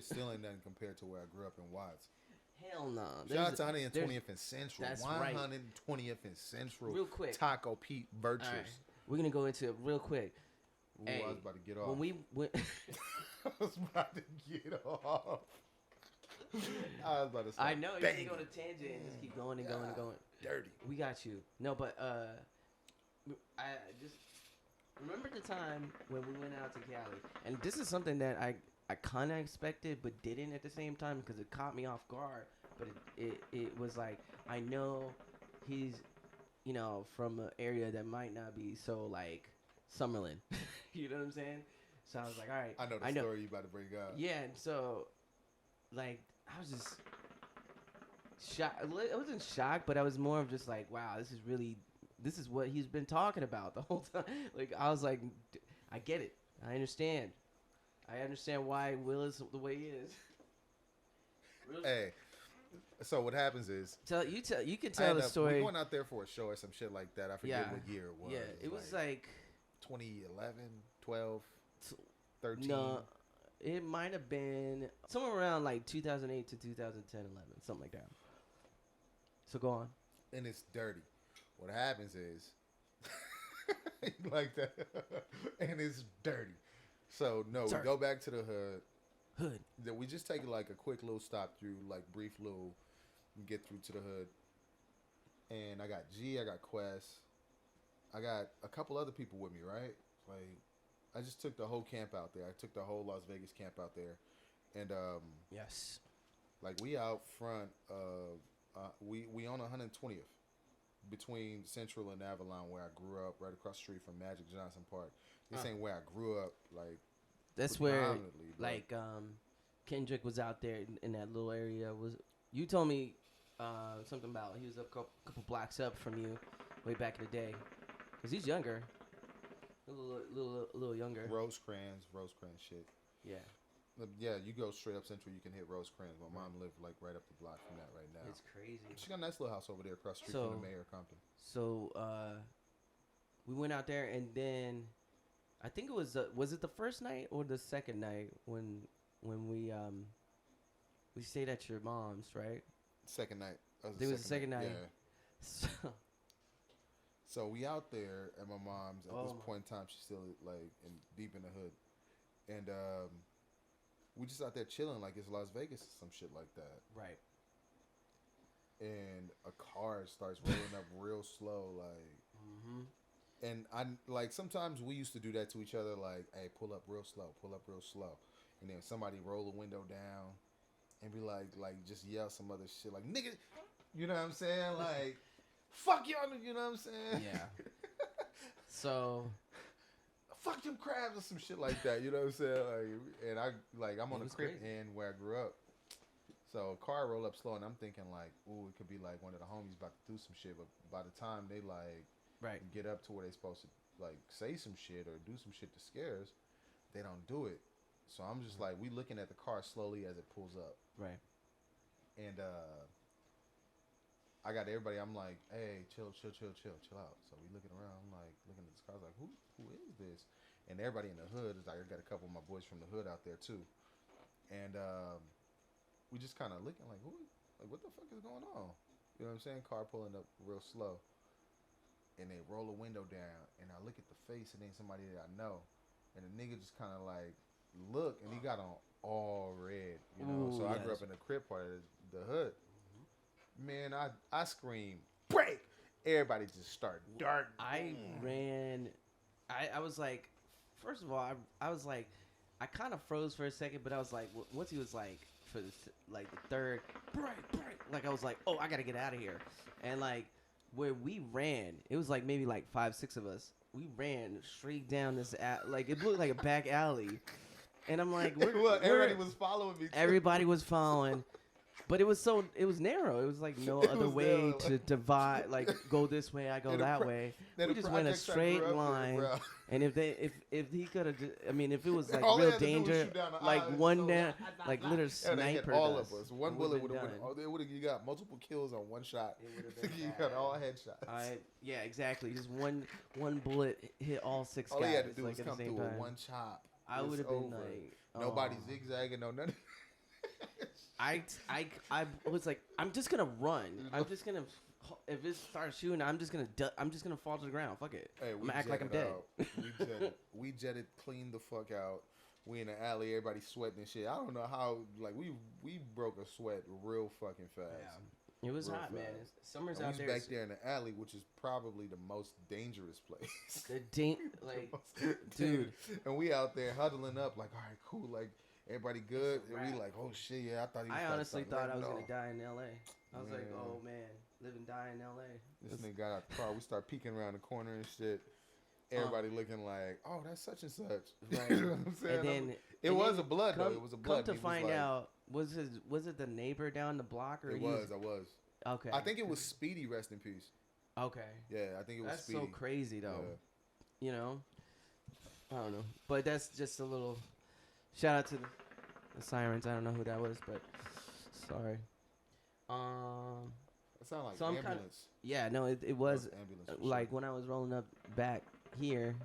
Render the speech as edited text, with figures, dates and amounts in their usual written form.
It still ain't nothing compared to where I grew up in Watts. Hell no. Shout out to 120th and Central. That's right. 120th and Central. Real quick. Taco Pete Virtues. All right. We're going to go into it real quick. Ooh, hey, I was about to get off. When we went... I was about to get off. I was about to say, I know. You can go to tangent and just keep going and going and going. Dirty. We got you. No, but I just... Remember the time when we went out to Cali? And this is something that I kind of expected but didn't at the same time because it caught me off guard. But it was like, I know he's, you know, from an area that might not be so, like, Summerlin. You know what I'm saying? So I was like, all right. I know the story you about to bring up. Yeah, and so, like, I was just shocked. I wasn't shocked, but I was more of just like, wow, this is what he's been talking about the whole time. Like, I was like, I get it. I understand. I understand why Will is the way he is. Really? Hey, so what happens is... You can tell the story. We went out there for a show or some shit like that. I forget what year it was. Yeah, it was like 2011, 12, 13. No, it might have been somewhere around like 2008 to 2010, 11, something like that. So go on. And it's dirty. What happens is, like that, and it's dirty. So no, we go back to the hood. Then we just take like a quick little stop through, like brief little, get through to the hood. And I got G, I got Quest, I got a couple other people with me, right? Like, I just took the whole camp out there. I took the whole Las Vegas camp out there, and yes, like we out front of we on 120th. Between Central and Avalon, where I grew up, right across the street from Magic Johnson Park. This ain't where I grew up, like. That's where, like, Kendrick was out there in that little area. You told me something about he was a couple blocks up from you way back in the day, cause he's younger, a little younger. Rosecrans shit. Yeah. Yeah, you go straight up Central, you can hit Rosecrans. My mom lived like right up the block from that right now. It's crazy. She got a nice little house over there across the street from the mayor of Compton. So we went out there, and then I think it was it the first night or the second night when we stayed at your mom's, right? Second night. It was the second night. Yeah. So we out there at my mom's. At this point in time, she's still like deep in the hood, and we just out there chilling like it's Las Vegas or some shit like that. Right. And a car starts rolling up real slow, like. Mm-hmm. And I like sometimes we used to do that to each other, like, "Hey, pull up real slow," and then somebody roll the window down, and be like just yell some other shit, like "nigga," you know what I'm saying? Like, "Fuck y'all," you know what I'm saying? Yeah. So. Fuck them crabs or some shit like that, you know what I'm saying? Like, I'm on the crib end where I grew up. So a car roll up slow, and I'm thinking like, ooh, it could be like one of the homies about to do some shit. But by the time they like get up to where they supposed to like say some shit or do some shit to scare us, they don't do it. So I'm just like, we looking at the car slowly as it pulls up. Right. And I got everybody. I'm like, hey, chill out. So we looking around. I'm like looking at this car. I was like, who is this? And everybody in the hood is like, I got a couple of my boys from the hood out there too. And we just kind of looking like, what the fuck is going on? You know what I'm saying? Car pulling up real slow. And they roll a window down. And I look at the face, and then somebody that I know. And the nigga just kind of like look, and he got on all red. You know? Ooh, so I grew up in the crib part of the hood. Man, I screamed, break! Everybody just started darting. I ran. I was like, first of all, I was like, I kind of froze for a second, but I was like, once he was like, for the third, break, like I was like, oh, I gotta get out of here. And like, where we ran, it was like maybe like 5-6 of us. We ran straight down this, like it looked like a back alley. And I'm like, everybody was following me too. Everybody was following. But it was narrow. It was like no other way to divide, like go this way, I go that way. We just went a straight line. There, and if he could have, I mean, if it was like real danger, like one down, like literally sniper. All of us. One bullet would have. You got multiple kills on one shot. You got all headshots. Yeah, exactly. Just one bullet hit all 6 guys. All he had to do like was come through with one chop. I would have been like, nobody zigzagging, no nothing. I was like, I'm just gonna run. I'm just gonna. If it starts shooting, I'm just gonna fall to the ground. Fuck it. Hey, I'm gonna act like I'm dead. We jetted clean the fuck out. We in the alley, everybody sweating and shit. I don't know how, like, we broke a sweat real fucking fast. Yeah. It was real hot, fast. man. Summer's And out we there. was back there in the alley, which is probably the most dangerous place. Like, Most dude. And we out there huddling up, like, all right, cool, like, everybody good? And we like, oh shit, yeah, I thought he was I honestly thought I was no. gonna die in L.A. I was like, oh man, live and die in L.A. This nigga got out the car. We start peeking around the corner and shit. Everybody looking like, oh, that's such and such. Right. You know what I'm saying? And then it was a blood though. It was a blood. Come to find out, was it the neighbor down the block or it was? I was. Okay. I think it was Speedy. Rest in peace. Okay. Yeah, I think it was That's Speedy. so crazy though. Yeah. You know, I don't know, but that's just a little shout out to the sirens. I don't know who that was, but sorry. It sounded like so ambulance. Yeah, no, it was ambulance like when I was rolling up back here.